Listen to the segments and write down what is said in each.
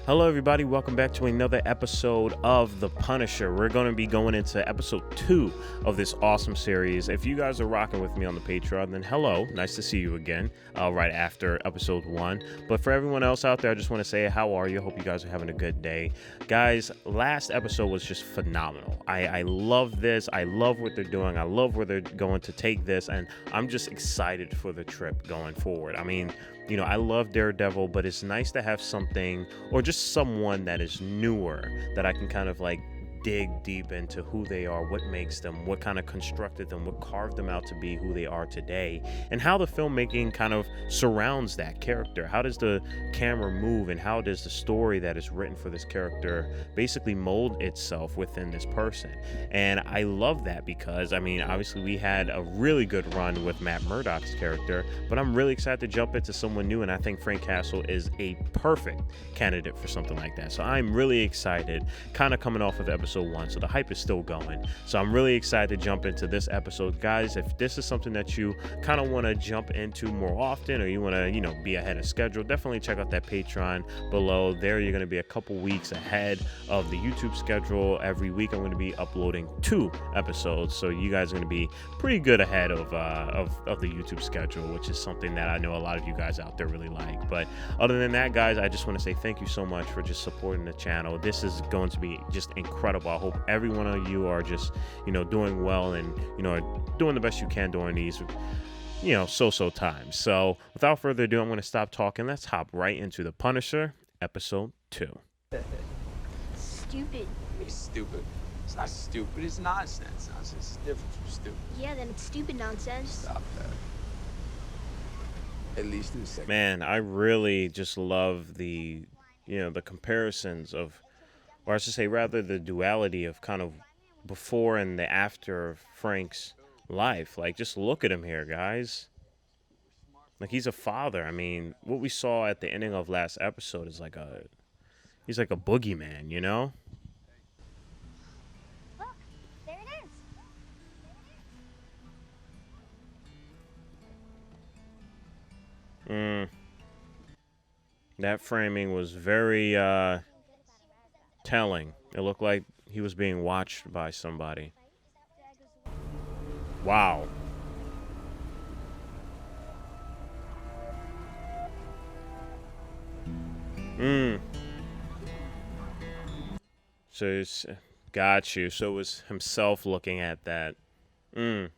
Hello, everybody. Welcome back to another episode of The Punisher. We're going to be going into episode 2 of this awesome series. If you guys are rocking with me on the Patreon, then hello. Nice to see you again right after episode 1. But for everyone else out there, I just want to say, how are you? Hope you guys are having a good day. Guys, last episode was just phenomenal. I love this. I love what they're doing. I love where they're going to take this. And I'm just excited for the trip going forward. I mean, you know, I love Daredevil, but it's nice to have something or just someone that is newer that I can kind of like dig deep into who they are, what makes them, what kind of constructed them, what carved them out to be who they are today, and how the filmmaking kind of surrounds that character. How does the camera move, and how does the story that is written for this character basically mold itself within this person? And I love that because, I mean, obviously we had a really good run with Matt Murdock's character, but I'm really excited to jump into someone new, and I think Frank Castle is a perfect candidate for something like that. So I'm really excited, kind of coming off of episode 1, so the hype is still going. So I'm really excited to jump into this episode. Guys, if this is something that you kind of want to jump into more often, or you want to, you know, be ahead of schedule, definitely check out that Patreon below. There you're going to be a couple weeks ahead of the YouTube schedule. Every week I'm going to be uploading 2 episodes, so you guys are going to be pretty good ahead of the YouTube schedule, which is something that I know a lot of you guys out there really like. But other than that, guys, I just want to say thank you so much for just supporting the channel. This is going to be just incredible. I hope every one of you are just, you know, doing well and, you know, are doing the best you can during these, you know, so times. So without further ado, I'm going to stop talking. Let's hop right into The Punisher, episode 2. Stupid. It's stupid. It's not stupid. It's nonsense. Nonsense is different from stupid. Yeah, then it's stupid nonsense. Stop that. At least in a second. Man, I really just love the, you know, the comparisons of, or I should say rather the duality of kind of before and the after of Frank's life. Like, just look at him here, guys. Like, he's a father. I mean, what we saw at the ending of last episode is like he's like a boogeyman, you know? Look, there it is. That framing was very telling. It looked like he was being watched by somebody. Wow. So it's got you. So it was himself looking at that. I'm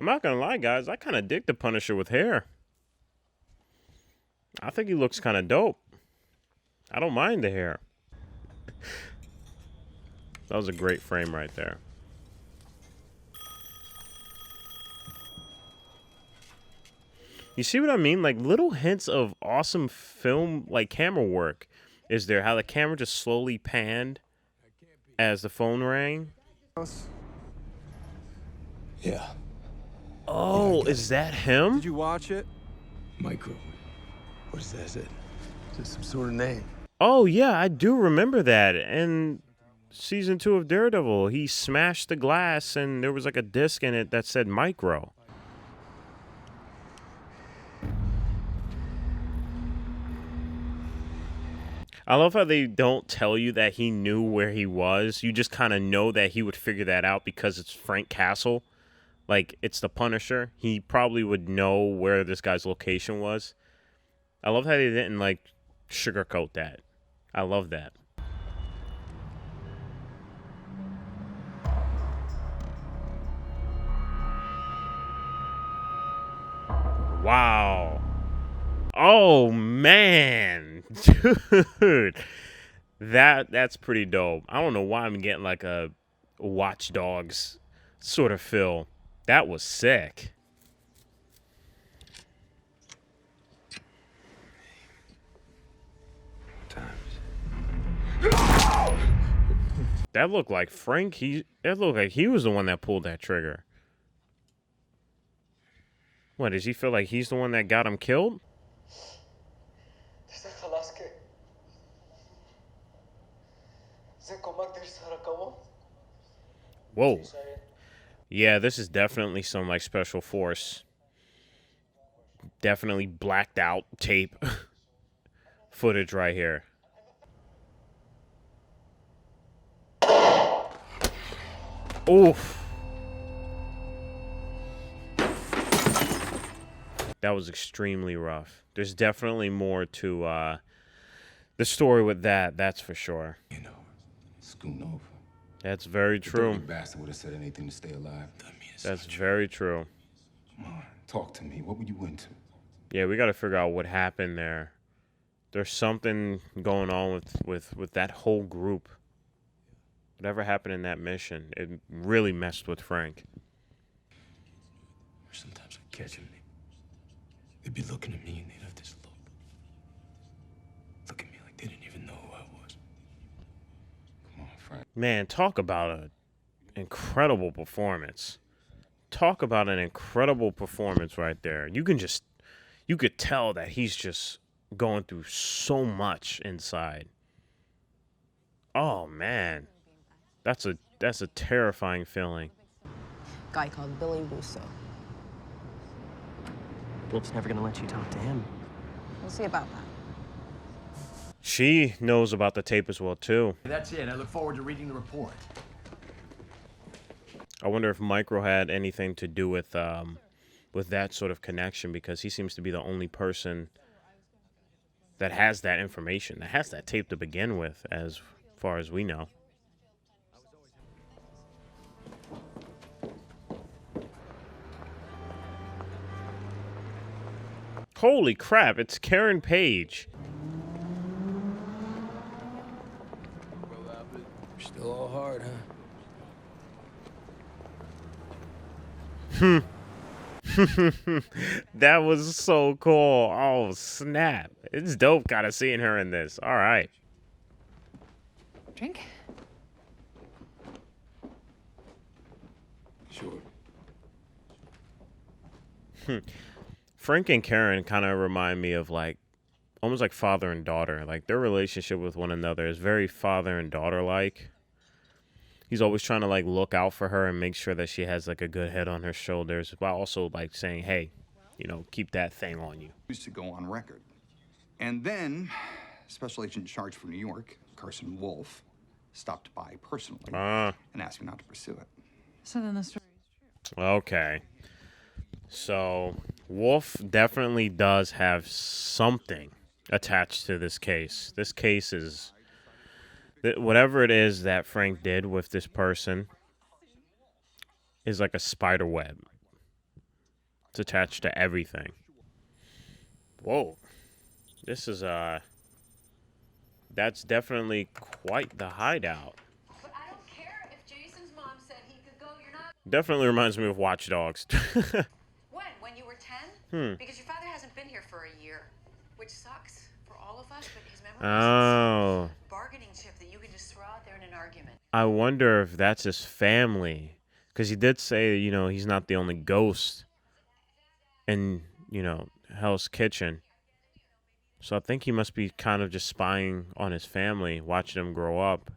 not gonna lie, guys. I kind of dig the Punisher with hair. I think he looks kind of dope. I don't mind the hair. That was a great frame right there. You see what I mean? Like, little hints of awesome film, like, camera work. Is there how the camera just slowly panned as the phone rang? Yeah. Oh, is that him? Did you watch it? Micro. What is that? Is it some sort of name? Oh, yeah, I do remember that. In season 2 of Daredevil, he smashed the glass and there was like a disc in it that said Micro. I love how they don't tell you that he knew where he was. You just kind of know that he would figure that out because it's Frank Castle. Like, it's the Punisher. He probably would know where this guy's location was. I love how they didn't, like, sugarcoat that. I love that. Wow. Oh, man. Dude. That's pretty dope. I don't know why I'm getting, like, a Watch Dogs sort of feel. That was sick. That looked like Frank. That looked like he was the one that pulled that trigger. What, does he feel like he's the one that got him killed? Whoa. Yeah, this is definitely some like special force. Definitely blacked out tape footage right here. Oof. That was extremely rough. There's definitely more to the story with that, that's for sure. You know, scooting over. That's very The true. dirty bastard would have said anything to stay alive. That's very true. Come on, talk to me. What were you into? Yeah, we got to figure out what happened there. There's something going on with that whole group. Whatever happened in that mission, it really messed with Frank. Sometimes I catch him. They'd be looking at me and they'd have this look. Look at me like they didn't even know who I was. Come on, Frank. Man, talk about an incredible performance. Talk about an incredible performance right there. You could tell that he's just going through so much inside. Oh man. That's a terrifying feeling. Guy called Billy Russo. Wolf's never gonna let you talk to him. We'll see about that. She knows about the tape as well too. That's it. I look forward to reading the report. I wonder if Micro had anything to do with that sort of connection, because he seems to be the only person that has that information, that has that tape to begin with, as far as we know. Holy crap, it's Karen Page. Still all hard, huh? That was so cool. Oh, snap. It's dope kind of seeing her in this. All right. Drink? Sure. Frank and Karen kind of remind me of almost like father and daughter. Like their relationship with one another is very father and daughter like. He's always trying to look out for her and make sure that she has a good head on her shoulders, while also saying, hey, keep that thing on you. Used to go on record. And then Special Agent in charge for New York, Carson Wolf, stopped by personally and asked me not to pursue it. So then the story is true. Okay. So Wolf definitely does have something attached to this case. This case is, whatever it is that Frank did with this person is like a spider web. It's attached to everything. Whoa. This is, that's definitely quite the hideout. But I don't care if Jason's mom said he could go. You're not. Definitely reminds me of Watch Dogs. When you were 10? Because your father hasn't been here for a year, which sucks for all of us, but his memory is this bargaining chip that you can just throw out there in an argument. I wonder if that's his family, because he did say, he's not the only ghost in, Hell's Kitchen. So I think he must be kind of just spying on his family, watching them grow up.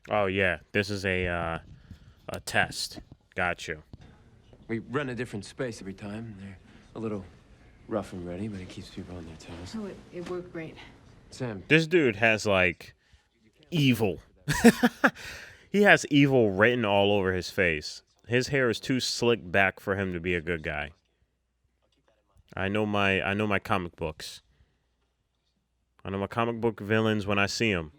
Oh yeah, this is a test. Got you. We run a different space every time. They're a little rough and ready, but it keeps people on their toes. Oh, it worked great. Sam. This dude has evil. He has evil written all over his face. His hair is too slicked back for him to be a good guy. I know my comic books. I know my comic book villains when I see them.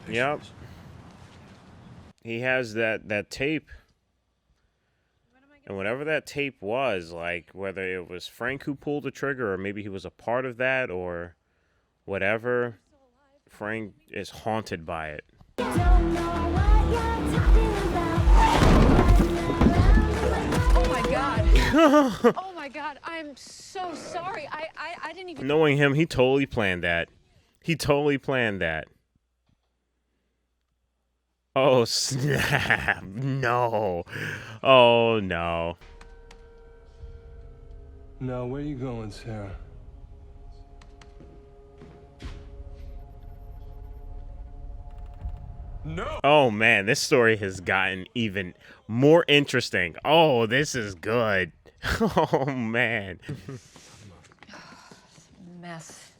Yep. He has that tape. And whatever that tape was, whether it was Frank who pulled the trigger or maybe he was a part of that or whatever, Frank is haunted by it. Oh my God. Oh my God. I'm so sorry. I didn't even. Knowing him, he totally planned that. He totally planned that. Oh, snap. No. Oh, no. No, where you going, Sarah? No. Oh, man. This story has gotten even more interesting. Oh, this is good. Oh, man. Mess.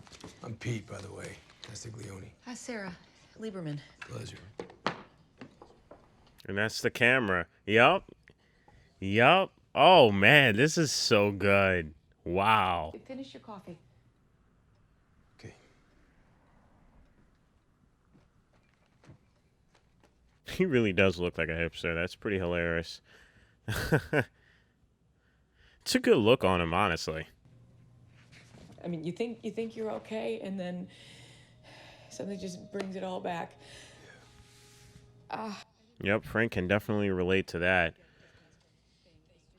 I'm Pete, by the way. Castiglione. Hi, Sarah. Lieberman. Pleasure. And that's the camera. Yup. Yup. Oh, man. This is so good. Wow. Finish your coffee. Okay. He really does look like a hipster. That's pretty hilarious. It's a good look on him, honestly. I mean, you think you're okay, and then something just brings it all back. Yep, Frank can definitely relate to that.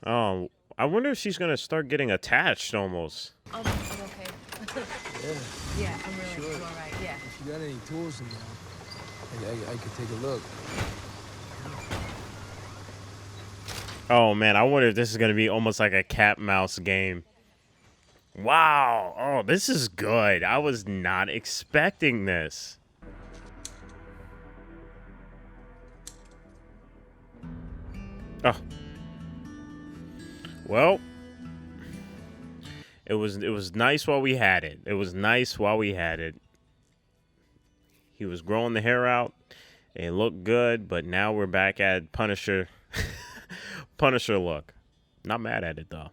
Oh, I wonder if she's gonna start getting attached almost. I'm okay. Yeah, I'm really all right. Yeah. If you got any tools in there, I could take a look. Oh man, I wonder if this is gonna be almost like a cat mouse game. Wow. Oh, this is good. I was not expecting this. Oh. Well, it was nice while we had it. It was nice while we had it. He was growing the hair out. It looked good, but now we're back at Punisher. Punisher look. Not mad at it though.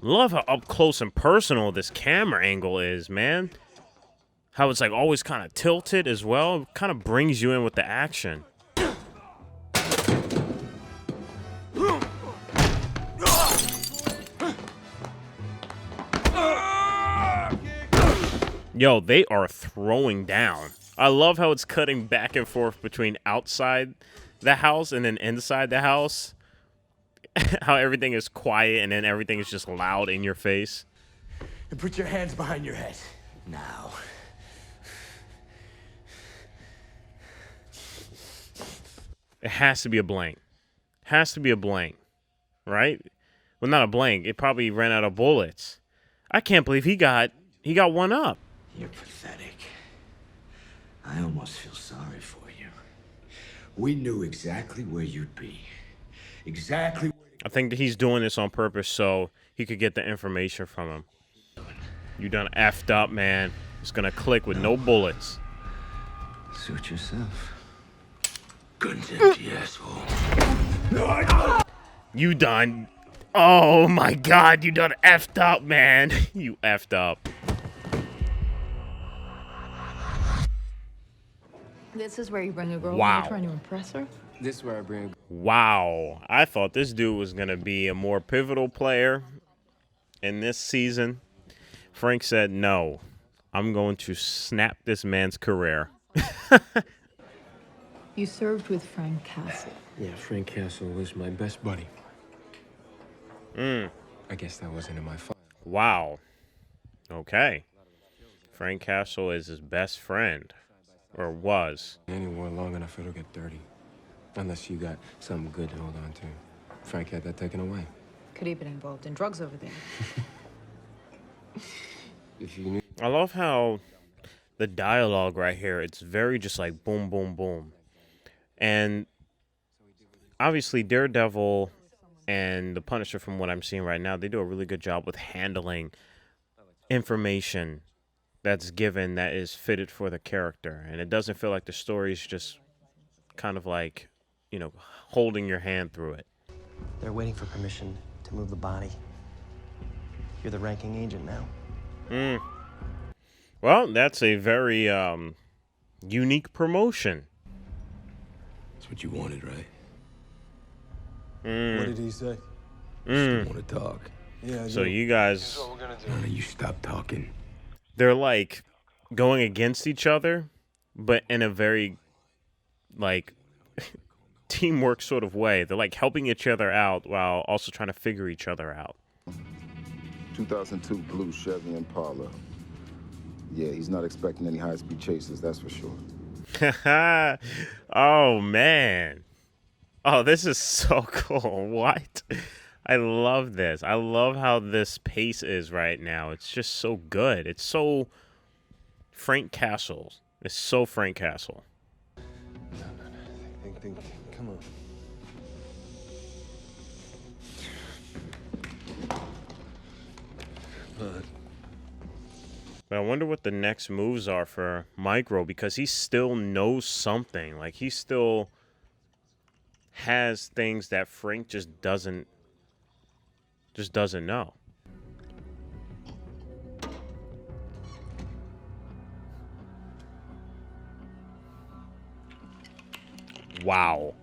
Love how up close and personal this camera angle is, man. How it's like always kind of tilted as well. It kind of brings you in with the action. Yo, they are throwing down. I love how it's cutting back and forth between outside the house and then inside the house. How everything is quiet and then everything is just loud in your face. And put your hands behind your head. Now. It has to be a blank. Has to be a blank. Right? Well, not a blank. It probably ran out of bullets. I can't believe he got one up. You're pathetic. I almost feel sorry for you. We knew exactly where you'd be. Exactly. I think that he's doing this on purpose so he could get the information from him. You done effed up, man. It's gonna click with no bullets. Suit yourself. Guns empty, asshole. You done. Oh my god, you done effed up, man. You effed up. This is where you bring a girl Wow. when you're trying to impress her? This is where I bring. Wow. I thought this dude was going to be a more pivotal player in this season. Frank said, no, I'm going to snap this man's career. You served with Frank Castle. Yeah, Frank Castle was my best buddy. I guess that wasn't in my file. Wow. Okay. Frank Castle is his best friend. Or was. Anywhere long enough, it'll get dirty. Unless you got something good to hold on to. Frank had that taken away. Could have been involved in drugs over there. If you knew. I love how the dialogue right here, it's very just like boom, boom, boom. And obviously Daredevil and the Punisher, from what I'm seeing right now, they do a really good job with handling information that's given that is fitted for the character. And it doesn't feel like the story's just kind of like, you know, holding your hand through it. They're waiting for permission to move the body. You're the ranking agent now. Well, that's a very unique promotion. That's what you wanted, right? What did he say? Still want to talk. Yeah. So you guys, Why don't you stop talking? they're like going against each other, but in a very like teamwork sort of way. They're like helping each other out while also trying to figure each other out. 2002 blue Chevy Impala. Yeah, he's not expecting any high-speed chases, that's for sure. Oh, man. Oh, this is so cool. What? I love this. I love how this pace is right now. It's just so good. It's so Frank Castle. It's so Frank Castle. No. Think. Come on. But I wonder what the next moves are for Micro, because he still knows something. Like, he still has things that Frank just doesn't know. Wow.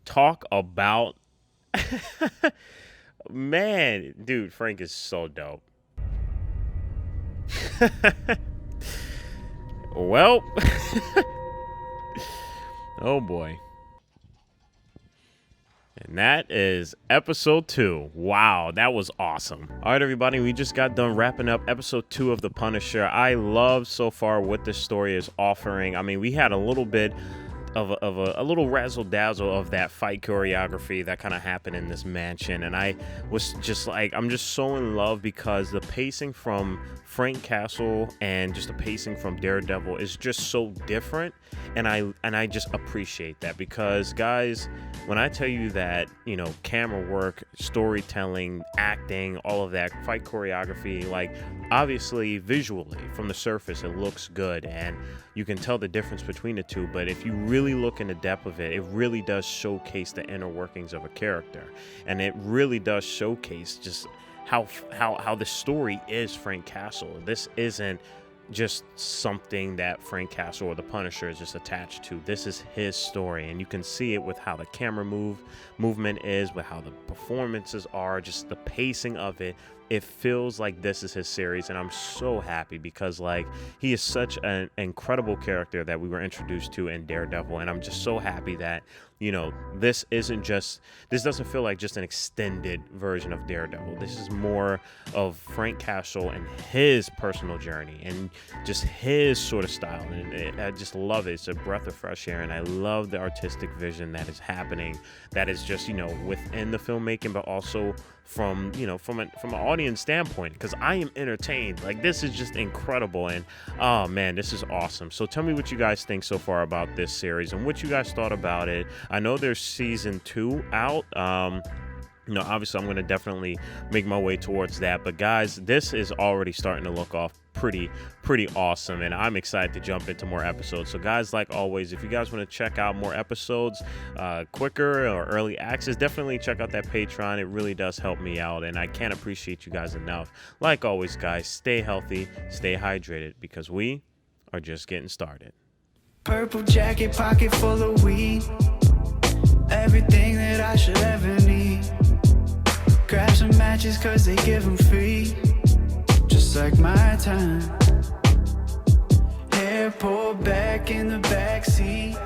Talk about man, dude, Frank is so dope. Well, oh boy. And that is episode 2. Wow, that was awesome. All right, everybody, we just got done wrapping up episode 2 of The Punisher. I love so far what this story is offering. I mean, we had a little bit of a little razzle dazzle of that fight choreography that kind of happened in this mansion, and I was just like, I'm just so in love because the pacing from Frank Castle and just the pacing from Daredevil is just so different, and I just appreciate that, because guys, when I tell you that, you know, camera work, storytelling, acting, all of that, fight choreography, like, obviously visually from the surface it looks good and you can tell the difference between the two, but if you really look in the depth of it, it really does showcase the inner workings of a character, and it really does showcase just how the story is Frank Castle. This isn't just something that Frank Castle or the Punisher is just attached to. This is his story, and you can see it with how the camera movement is, with how the performances are, just the pacing of it. It feels like this is his series, and I'm so happy because, like, he is such an incredible character that we were introduced to in Daredevil, and I'm just so happy that, you know, this doesn't feel like just an extended version of Daredevil. This is more of Frank Castle and his personal journey and just his sort of style, and I just love it. It's a breath of fresh air, and I love the artistic vision that is happening, that is just, you know, within the filmmaking, but also from, you know, from an audience standpoint, because I am entertained. Like, this is just incredible, and oh man, this is awesome. So tell me what you guys think so far about this series and what you guys thought about it. I know there's season 2 out. You know, obviously I'm going to definitely make my way towards that, but guys, this is already starting to look off pretty awesome, and I'm excited to jump into more episodes. So guys, like always, if you guys want to check out more episodes quicker or early access, definitely check out that Patreon. It really does help me out, and I can't appreciate you guys enough. Like always, guys, stay healthy, stay hydrated, because we are just getting started. Purple jacket, pocket full of weed, everything that I should ever need. Grab some matches cause they give them free, just like my time. Hair pulled back in the backseat.